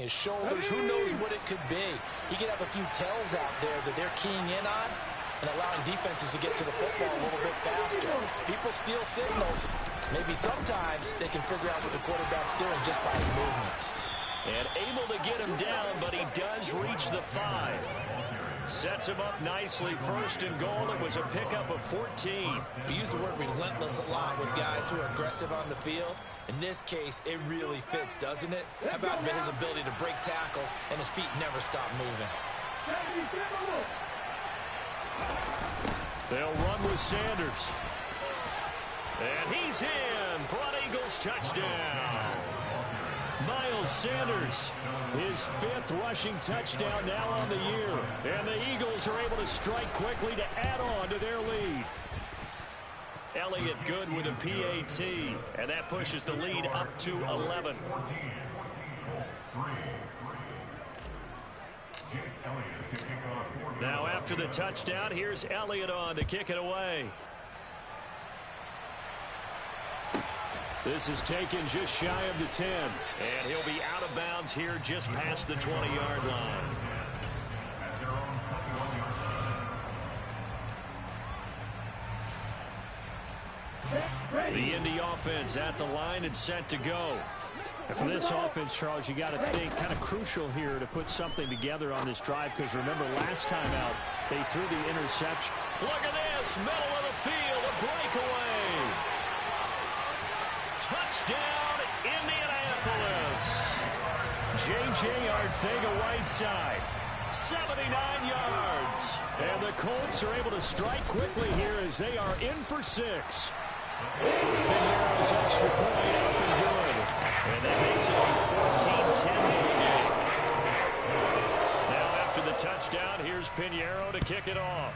his shoulders. Who knows what it could be? He could have a few tells out there that they're keying in on and allowing defenses to get to the football a little bit faster. People steal signals. Maybe sometimes they can figure out what the quarterback's doing just by his movements. And able to get him down, but he does reach the 5. Sets him up nicely. First and goal. It was a pickup of 14. We use the word relentless a lot with guys who are aggressive on the field. In this case, it really fits, doesn't it? How about his ability to break tackles and his feet never stop moving? They'll run with Sanders. And he's in for an Eagles touchdown. Miles Sanders, his 5th rushing touchdown now on the year. And the Eagles are able to strike quickly to add on to their lead. Elliott good with a PAT, and that pushes the lead up to 11. Now after the touchdown, here's Elliott on to kick it away. This is taken just shy of the 10. And he'll be out of bounds here just past the 20-yard line. The Indy offense at the line and set to go. And for this offense, Charles, you got to think kind of crucial here to put something together on this drive, because remember last time out they threw the interception. Look at this, middle of the field, a breakaway. Touchdown, Indianapolis. J.J. Arcega-Whiteside, 79 yards. And the Colts are able to strike quickly here as they are in for 6. Pinero's extra point up and good. And that makes it a 14-10 game. Now after the touchdown, here's Pinheiro to kick it off.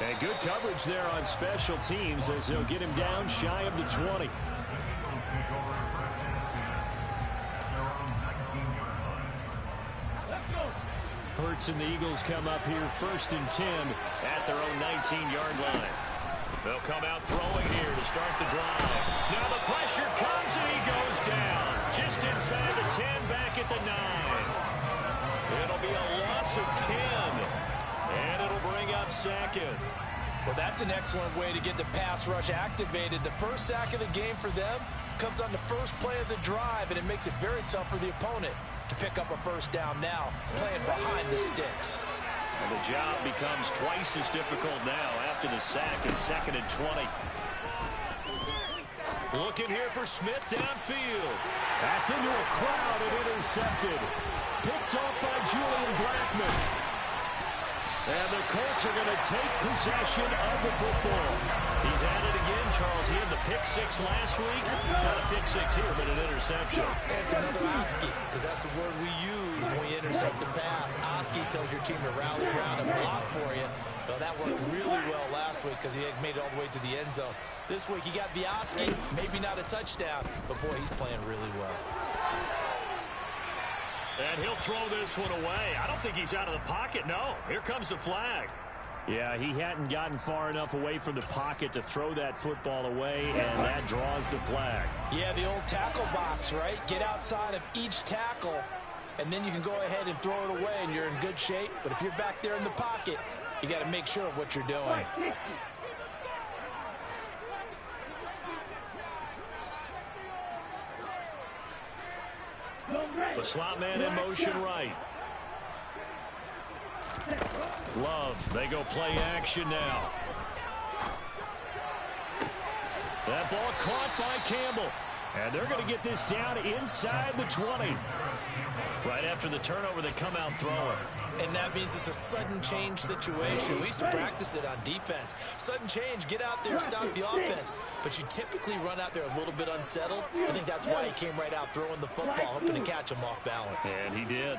And good coverage there on special teams as they'll get him down shy of the 20. Hurts and the Eagles come up here 1st and 10 at their own 19-yard line. They'll come out throwing here to start the drive. Now the pressure comes and he goes down. Just inside the 10, back at the 9. It'll be a loss of 10. And it'll bring up 2nd. Well, that's an excellent way to get the pass rush activated. The first sack of the game for them comes on the first play of the drive, and it makes it very tough for the opponent to pick up a first down now, playing behind the sticks. And the job becomes twice as difficult now after the sack. It's 2nd and 20. Looking here for Smith downfield. That's into a crowd and intercepted. Picked off by Julian Blackmon. And the Colts are going to take possession of the football. He's at it again, Charles. He had the pick 6 last week. Not a pick 6 here, but an interception. It's another Oski, because that's the word we use when we intercept the pass. Oski tells your team to rally around and block for you. Well, that worked really well last week because he had made it all the way to the end zone. This week he got the Oski, maybe not a touchdown, but boy, he's playing really well. And he'll throw this one away. I don't think he's out of the pocket. No, here comes the flag. Yeah, he hadn't gotten far enough away from the pocket to throw that football away, and that draws the flag. Yeah, the old tackle box, right? Get outside of each tackle, and then you can go ahead and throw it away, and you're in good shape. But if you're back there in the pocket, you got to make sure of what you're doing. The slot man in motion right. Love, they go play action now. That ball caught by Campbell. And they're going to get this down inside the 20. Right after the turnover, they come out throwing. And that means it's a sudden change situation. We used to practice it on defense. Sudden change, get out there, stop the offense. But you typically run out there a little bit unsettled. I think that's why he came right out throwing the football, hoping to catch him off balance. And he did.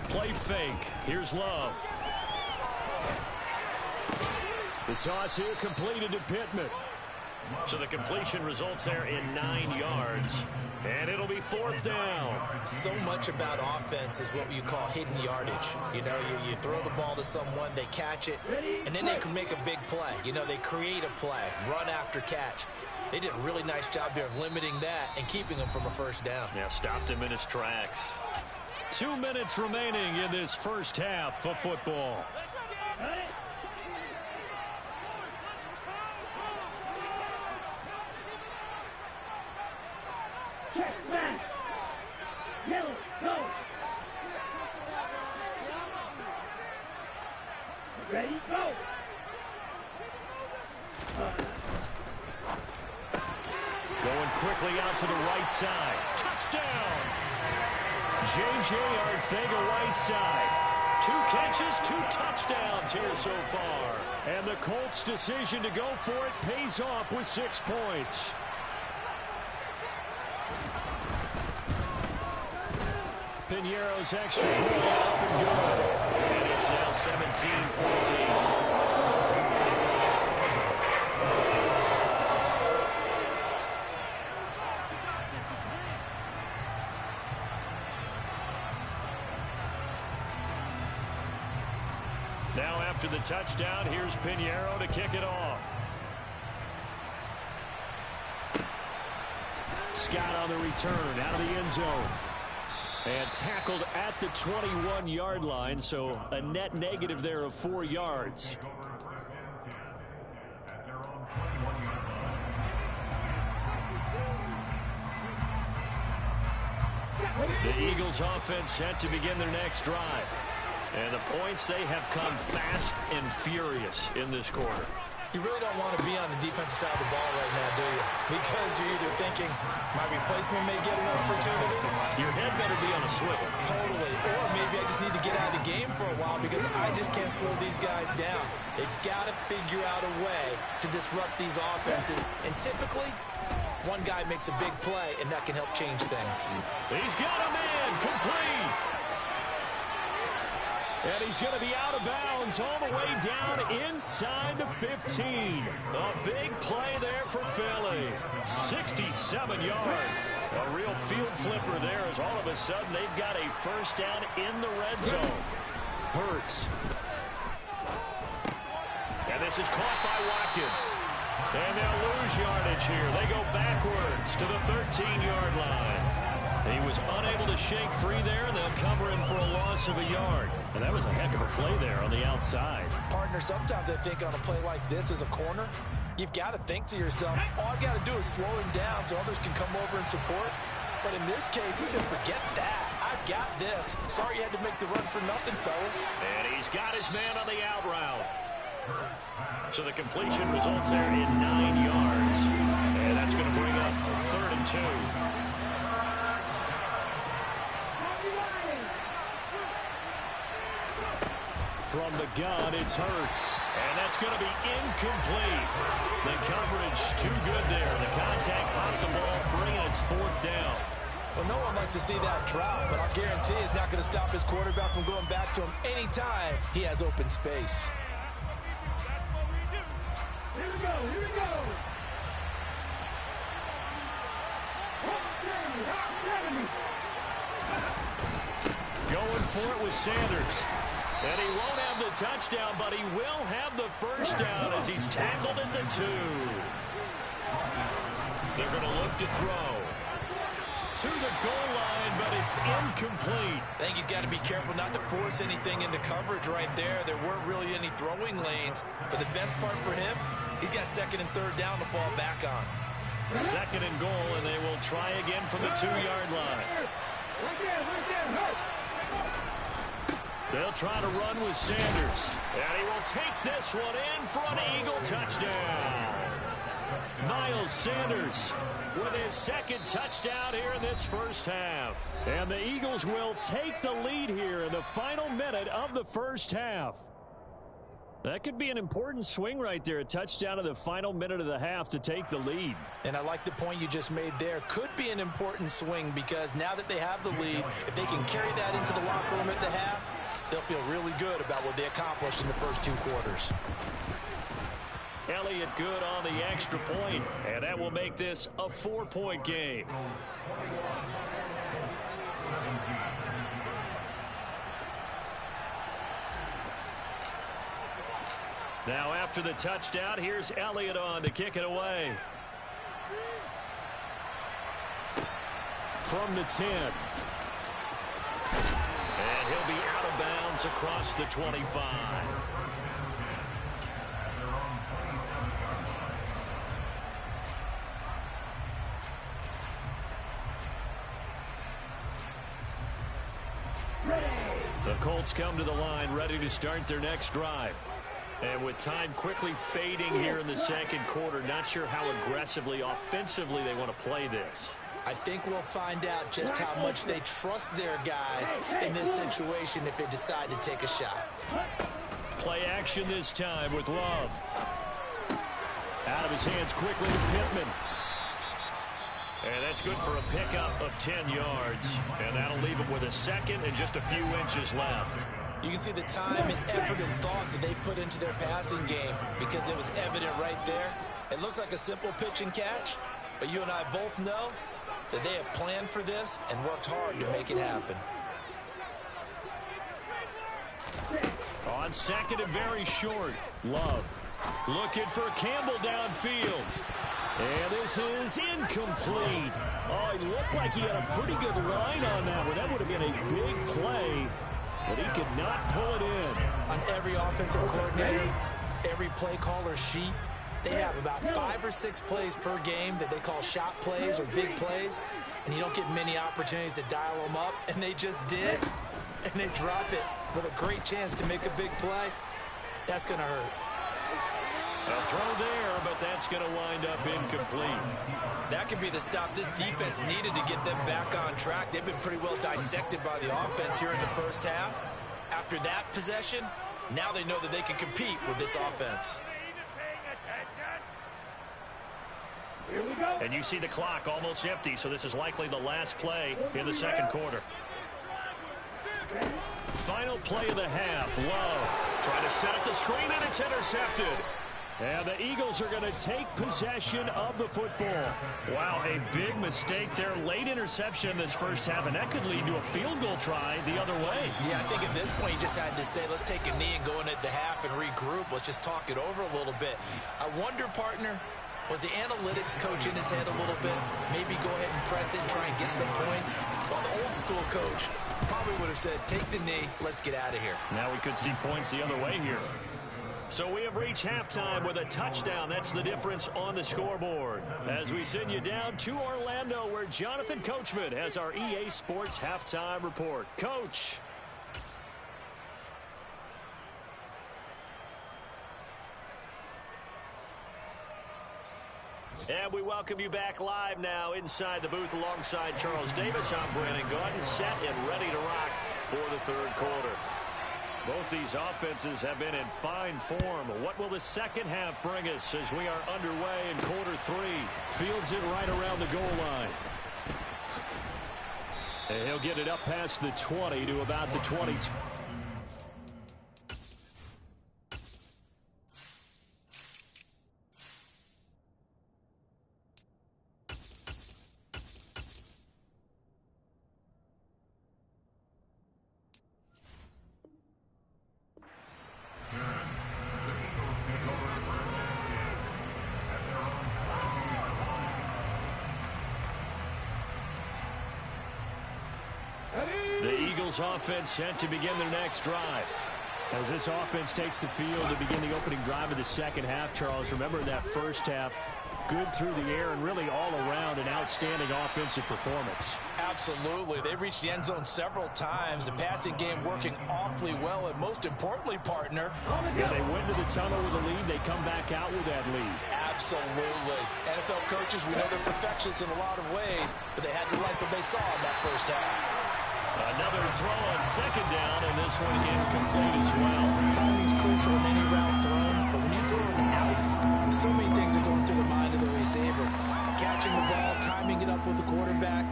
Play fake. Here's Love. The toss here completed to Pittman. So the completion results there in 9 yards. And it'll be 4th down. So much about offense is what you call hidden yardage. You know, you throw the ball to someone, they catch it, and then they can make a big play. You know, they create a play, run after catch. They did a really nice job there of limiting that and keeping him from a first down. Yeah, stopped him in his tracks. 2 minutes remaining in this first half of football. Ready, go! Going quickly out to the right side. Touchdown! J.J. Arcega-Whiteside. 2 catches, 2 touchdowns here so far. And the Colts' decision to go for it pays off with 6 points. Piñeiro's extra point up and good. And it's now 17-14. Now after the touchdown, here's Piñeiro to kick it off. Scott on the return out of the end zone. And tackled at the 21-yard line, so a net negative there of 4 yards. The Eagles offense set to begin their next drive. And the points, they have come fast and furious in this quarter. You really don't want to be on the defensive side of the ball right now, do you? Because you're either thinking, my replacement may get an opportunity. Your head better be on a swivel. Totally. Or maybe I just need to get out of the game for a while because I just can't slow these guys down. They've got to figure out a way to disrupt these offenses. And typically, one guy makes a big play, and that can help change things. He's got a man complete. And he's going to be out of bounds all the way down inside the 15. A big play there for Philly. 67 yards. A real field flipper there as all of a sudden they've got a first down in the red zone. Hurts. And this is caught by Watkins. And they'll lose yardage here. They go backwards to the 13-yard line. He was unable to shake free there, and they'll cover him for a loss of a yard. And that was a heck of a play there on the outside. Partner, sometimes I think on a play like this as a corner, you've got to think to yourself, all I've got to do is slow him down so others can come over and support. But in this case, he said, forget that. I've got this. Sorry you had to make the run for nothing, fellas. And he's got his man on the out route. So the completion results there in 9 yards. And that's going to bring up 3rd and 2. From the gun, it's Hurts. And that's going to be incomplete. The coverage too good there. The contact popped the ball free, and it's 4th down. Well, no one likes to see that drop, but I'll guarantee it's not going to stop his quarterback from going back to him anytime he has open space. Here we go, here we go! Going for it with Sanders. And he won't have the touchdown, but he will have the first down as he's tackled at the 2. They're going to look to throw. To the goal line, but it's incomplete. I think he's got to be careful not to force anything into coverage right there. There weren't really any throwing lanes, but the best part for him, he's got 2nd and 3rd down to fall back on. 2nd and goal, and they will try again from the 2-yard line. Right there, hurt! They'll try to run with Sanders. And he will take this one in for an Eagle touchdown. Miles Sanders with his 2nd touchdown here in this first half. And the Eagles will take the lead here in the final minute of the first half. That could be an important swing right there. A touchdown in the final minute of the half to take the lead. And I like the point you just made there. Could be an important swing because now that they have the lead, if they can carry that into the locker room at the half, they'll feel really good about what they accomplished in the first 2 quarters. Elliott good on the extra point, and that will make this a 4-point game. Now after the touchdown, here's Elliott on to kick it away. From the 10. And he'll be out of bounds across the 25. The Colts come to the line ready to start their next drive. And with time quickly fading here in the second quarter, not sure how aggressively, offensively they want to play this. I think we'll find out just how much they trust their guys in this situation if they decide to take a shot. Play action this time with Love. Out of his hands quickly to Pittman. And that's good for a pickup of 10 yards. And that'll leave him with a second and just a few inches left. You can see the time and effort and thought that they put into their passing game because it was evident right there. It looks like a simple pitch and catch, but you and I both know that they have planned for this and worked hard to make it happen. On second and very short, Love looking for Campbell downfield. And this is incomplete. Oh, it looked like he had a pretty good line on that one. That would have been a big play, but he could not pull it in. On every offensive coordinator, every play caller sheet, they have about 5 or 6 plays per game that they call shot plays or big plays, and you don't get many opportunities to dial them up, and they just did, and they drop it with a great chance to make a big play. That's going to hurt. A throw there, but that's going to wind up incomplete. That could be the stop this defense needed to get them back on track. They've been pretty well dissected by the offense here in the first half. After that possession, now they know that they can compete with this offense. Here we go. And you see the clock almost empty, so this is likely the last play in the second quarter. Final play of the half. Love trying to set up the screen, and it's intercepted. And the Eagles are going to take possession of the football. Wow, a big mistake there. Late interception in this first half, and that could lead to a field goal try the other way. Yeah, I think at this point you just had to say, let's take a knee and go into the half and regroup. Let's just talk it over a little bit. I wonder, partner, was the analytics coach in his head a little bit? Maybe go ahead and press it and try and get some points? While the old school coach probably would have said, take the knee, let's get out of here. Now we could see points the other way here. So we have reached halftime with a touchdown. That's the difference on the scoreboard. As we send you down to Orlando, where Jonathan Coachman has our EA Sports halftime report. Coach. And we welcome you back live now inside the booth alongside Charles Davis. I'm Brandon Gaudin, set and ready to rock for the third quarter. Both these offenses have been in fine form. What will the second half bring us as we are underway in quarter three? Fields it right around the goal line. And he'll get it up past the 20 to about the 22. Offense set to begin their next drive. As this offense takes the field to begin the opening drive of the second half, Charles, remember that first half, good through the air and really all around an outstanding offensive performance. Absolutely. They've reached the end zone several times. The passing game working awfully well, and most importantly, partner, yeah, they went to the tunnel with a lead. They come back out with that lead. Absolutely. NFL coaches, we know they're perfectionists in a lot of ways, but they had to like what they saw in that first half. Another throw on second down, and this one incomplete as well. Timing's crucial in any route thrown, but when you throw it out, so many things are going through the mind of the receiver. Catching the ball, timing it up with the quarterback.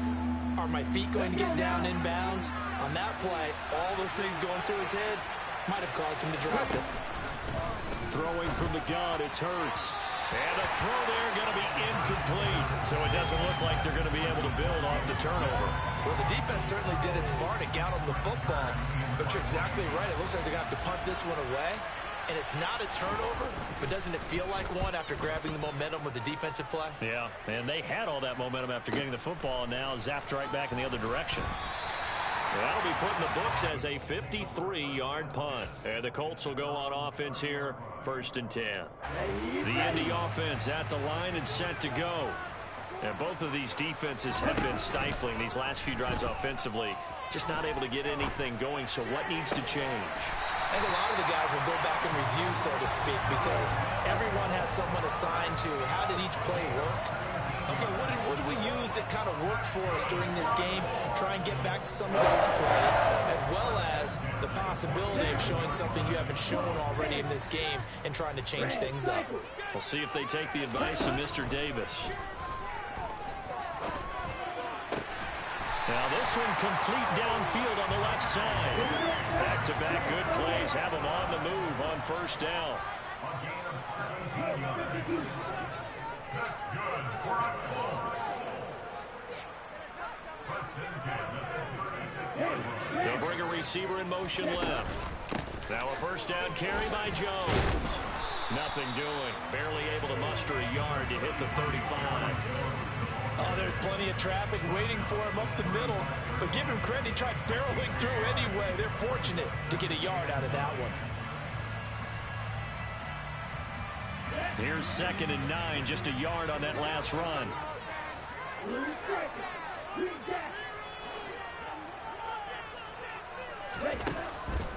Are my feet going to get down in bounds? On that play, all those things going through his head might have caused him to drop it. throwing from the gun. It's Hurts. And the throw there going to be incomplete. So it doesn't look like they're going to be able to build off the turnover. Well, the defense certainly did its part to get them the football. But you're exactly right. It looks like they're going to have to punt this one away. And it's not a turnover, but doesn't it feel like one after grabbing the momentum with the defensive play? Yeah, and they had all that momentum after getting the football, and now zapped right back in the other direction. That'll be put in the books as a 53-yard punt. And the Colts will go on offense here, 1st and 10. The Indy offense at the line and set to go. And both of these defenses have been stifling these last few drives offensively. Just not able to get anything going, so what needs to change? I think a lot of the guys will go back and review, so to speak, because everyone has someone assigned to how did each play work. Okay, what did we use that kind of worked for us during this game? Try and get back to some of those plays, as well as the possibility of showing something you haven't shown already in this game and trying to change things up. We'll see if they take the advice of Mr. Davis. Now this one complete downfield on the left side. Back-to-back good plays have them on the move on 1st down. They'll bring a receiver in motion left. Now a 1st down carry by Jones. Nothing doing. Barely able to muster a yard to hit the 35. Oh, there's plenty of traffic waiting for him up the middle. But give him credit, he tried barreling through anyway. They're fortunate to get a yard out of that one. Here's 2nd and 9, just a yard on that last run.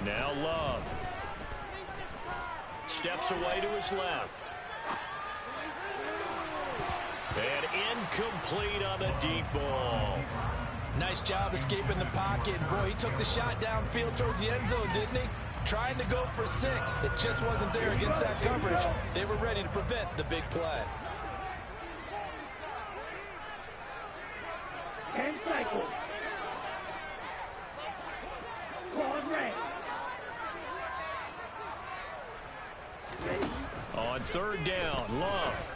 Now Love. Steps away to his left. And incomplete on the deep ball. Nice job escaping the pocket. Boy, he took the shot downfield towards the end zone, didn't he? Trying to go for 6. It just wasn't there against that coverage. They were ready to prevent the big play. 10 cycles. Claude Ray. On 3rd down, Love.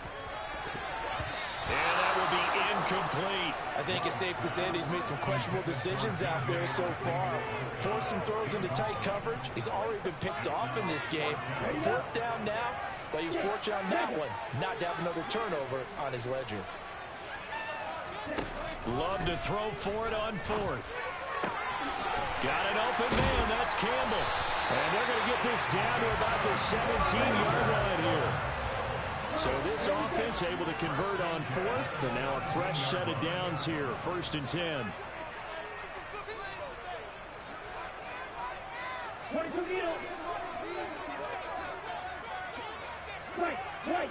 And that will be incomplete. I think it's safe to say that he's made some questionable decisions out there so far. Forced some throws into tight coverage. He's already been picked off in this game. 4th down now, but he was fortunate on that one. Not to have another turnover on his ledger. Love to throw for it on 4th. Got an open man. That's Campbell. And they're going to get this down to about the 17-yard line here. So this offense able to convert on 4th, and now a fresh set of downs here, 1st and 10. 22 meters. Right.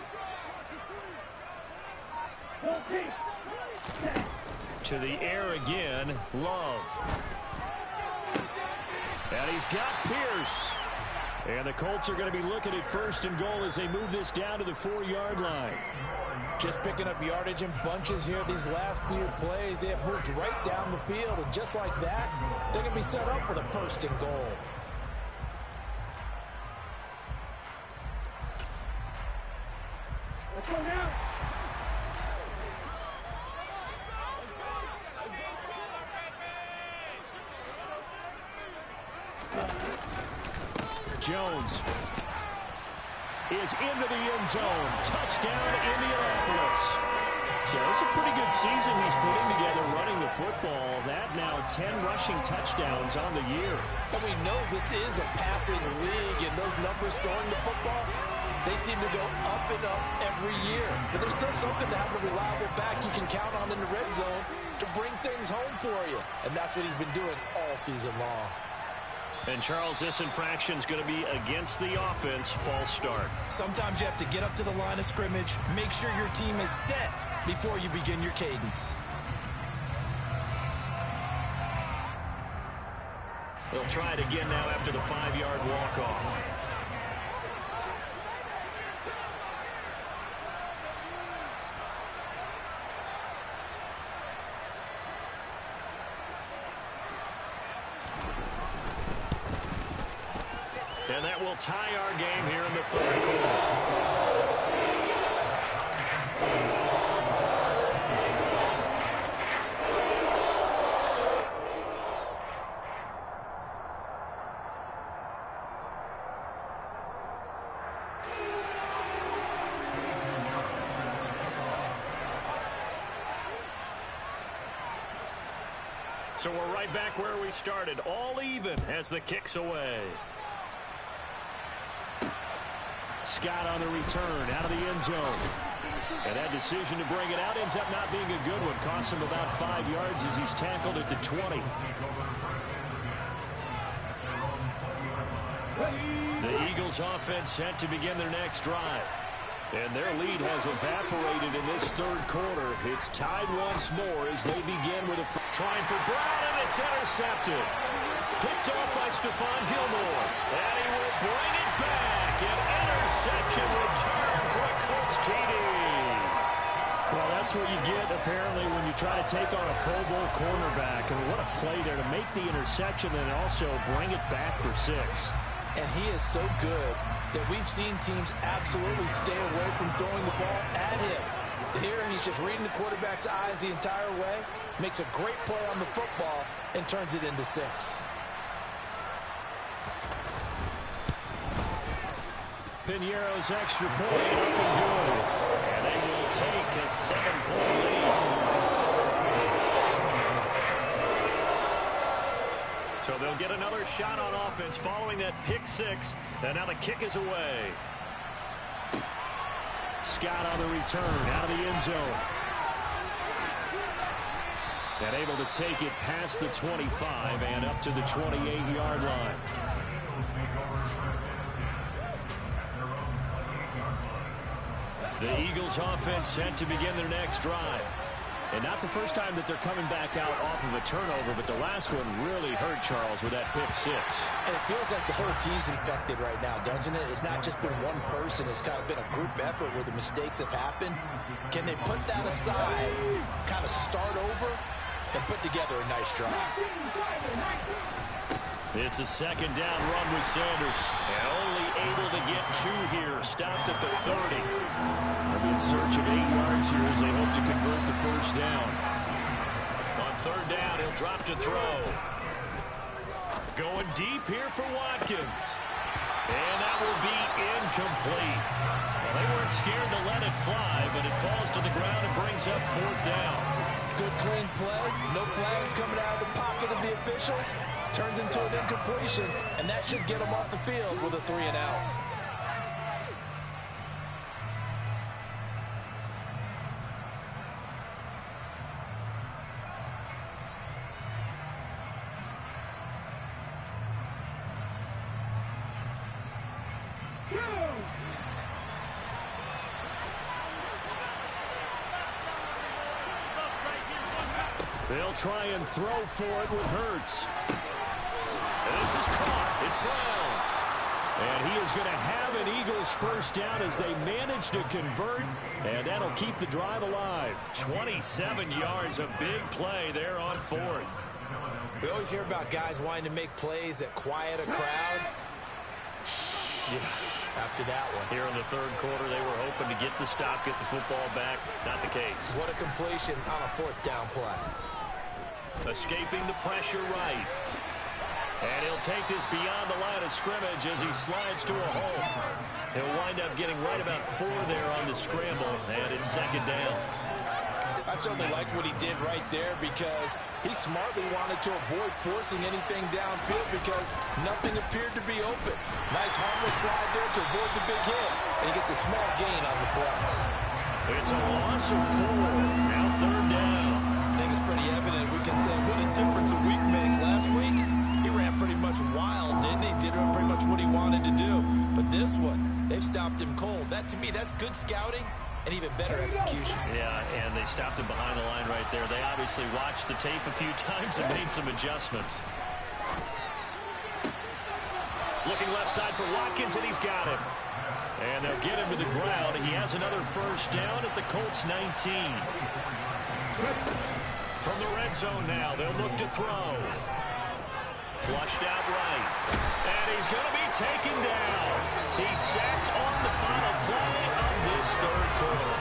To the air again, Love. And he's got Pierce. And the Colts are going to be looking at 1st and goal as they move this down to the 4-yard line. Just picking up yardage in bunches here these last few plays. They have moved right down the field, and just like that, they're going to be set up with a 1st and goal. Let's go now. Jones is into the end zone. Touchdown, Indianapolis. So it's a pretty good season he's putting together running the football. That now 10 rushing touchdowns on the year. And we know this is a passing league, and those numbers throwing the football, they seem to go up and up every year. But there's still something to have a reliable back you can count on in the red zone to bring things home for you. And that's what he's been doing all season long. And, Charles, this infraction is going to be against the offense. False start. Sometimes you have to get up to the line of scrimmage, make sure your team is set before you begin your cadence. They'll try it again now after the 5-yard walk-off. And that will will tie our game here in the third quarter. So we're right back where we started, all even as the kick's away. Scott on the return, out of the end zone. And that decision to bring it out ends up not being a good one. Costs him about 5 yards as he's tackled at the 20. The Eagles offense set to begin their next drive. And their lead has evaporated in this third quarter. It's tied once more as they begin with a trying for Brown, and it's intercepted. Picked off by Stephon Gilmore. And he will bring it back. An interception return for a Colts TD. Well, that's what you get, apparently, when you try to take on a Pro Bowl cornerback. And what a play there to make the interception and also bring it back for 6. And he is so good that we've seen teams absolutely stay away from throwing the ball at him. Here, he's just reading the quarterback's eyes the entire way, makes a great play on the football, and turns it into 6. Piñeiro's extra point up and good. And they will take a 7-point lead. So they'll get another shot on offense following that pick 6. And now the kick is away. Scott on the return, out of the end zone. And able to take it past the 25 and up to the 28-yard line. The Eagles offense set to begin their next drive. And not the first time that they're coming back out off of a turnover, but the last one really hurt Charles with that pick 6. And it feels like the whole team's infected right now, doesn't it? It's not just been one person. It's kind of been a group effort where the mistakes have happened. Can they put that aside, kind of start over, and put together a nice drive? It's a second down run with Sanders. And only able to get 2 here. Stopped at the 30. They'll be in search of 8 yards here as they hope to convert the first down. On third down, he'll drop to throw. Going deep here for Watkins. And that will be incomplete. Well, they weren't scared to let it fly, but it falls to the ground and brings up 4th down. Good clean play. No flags coming out of the pocket of the officials. Turns into an incompletion, and that should get them off the field with a 3-and-out. They'll try and throw for it with Hurts. And this is caught. It's Brown. And he is going to have an Eagles first down as they manage to convert, and that'll keep the drive alive. 27 yards, a big play there on 4th. We always hear about guys wanting to make plays that quiet a crowd. Yeah, after that one. Here in the third quarter, they were hoping to get the stop, get the football back. Not the case. What a completion on a 4th down play. Escaping the pressure right. And he'll take this beyond the line of scrimmage as he slides to a hole. He'll wind up getting right about 4 there on the scramble, and it's second down. I certainly like what he did right there because he smartly wanted to avoid forcing anything downfield because nothing appeared to be open. Nice harmless slide there to avoid the big hit, and he gets a small gain on the play. It's a loss of 4. Now third down. I think it's pretty evident. We can say what a difference a week makes. Last week, he ran pretty much wild, didn't he? Did pretty much what he wanted to do. But this one, they've stopped him cold. That, to me, that's good scouting and even better execution. Yeah, and they stopped him behind the line right there. They obviously watched the tape a few times and made some adjustments. Looking left side for Watkins, and he's got him. And they'll get him to the ground. He has another first down at the Colts 19. From the red zone now, they'll look to throw. Flushed out right. And he's going to be taken down. He's sacked on the final play of this third quarter.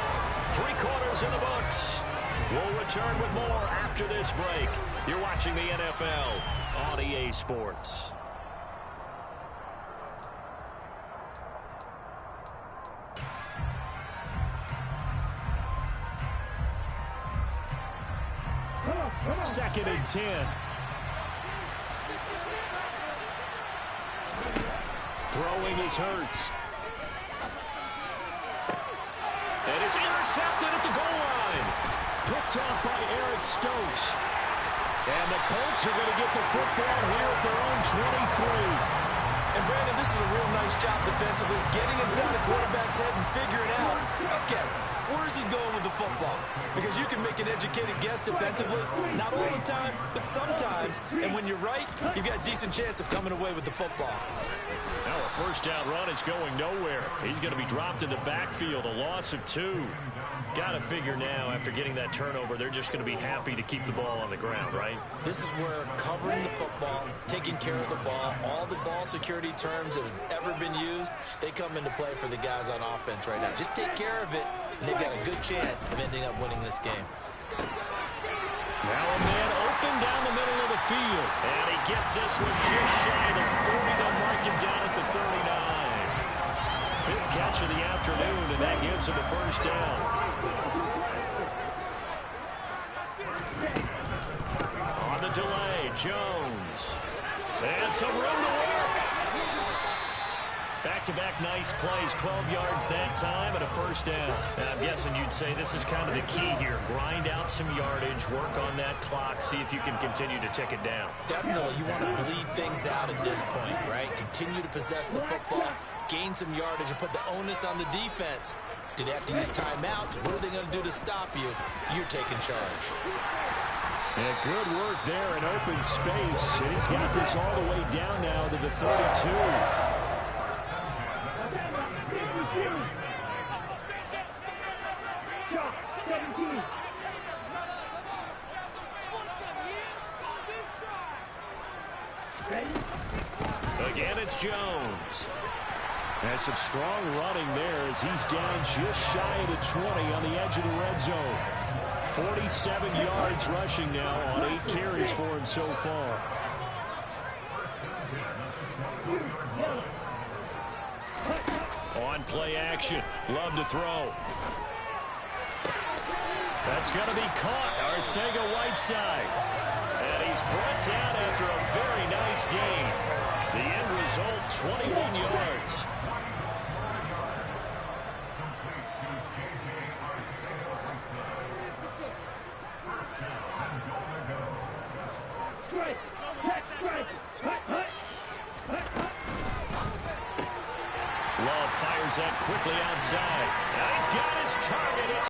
3 quarters in the books. We'll return with more after this break. You're watching the NFL on EA Sports. Second and 10. Throwing is Hurts. And it's intercepted at the goal line. Picked off by Eric Stokes. And the Colts are going to get the football here at their own 23. And Brandon, this is a real nice job defensively, getting inside the quarterback's head and figuring out, okay, where's he going with the football? Because you can make an educated guess defensively, not all the time, but sometimes. And when you're right, you've got a decent chance of coming away with the football. Now a first down run is going nowhere. He's going to be dropped in the backfield, a loss of 2. Got to figure now, after getting that turnover, they're just going to be happy to keep the ball on the ground, right? This is where covering the football, taking care of the ball, all the ball security terms that have ever been used, they come into play for the guys on offense right now. Just take care of it, and they've got a good chance of ending up winning this game. Now a man open down the middle of the field. And he gets this one just shy of the 40. They'll mark him down at the 39. 5th catch of the afternoon, and that gives him the first down. On the delay, Jones. And some room to work. Back-to-back nice plays, 12 yards that time and a first down. And I'm guessing you'd say this is kind of the key here. Grind out some yardage, work on that clock, see if you can continue to tick it down. Definitely, you want to bleed things out at this point, right? Continue to possess the football, gain some yardage, and put the onus on the defense. Do they have to use timeouts? What are they going to do to stop you? You're taking charge. Yeah, good work there in open space. And he's got this all the way down now to the 32. Again, it's Jones. Has some strong running there as he's down just shy of the 20 on the edge of the red zone. 47 yards rushing now on 8 carries for him so far. On play action. Love to throw. That's going to be caught. Arcega-Whiteside. And he's brought down after a very nice game. The end result, 21 yards. Love fires that quickly outside. Now he's got his target. It's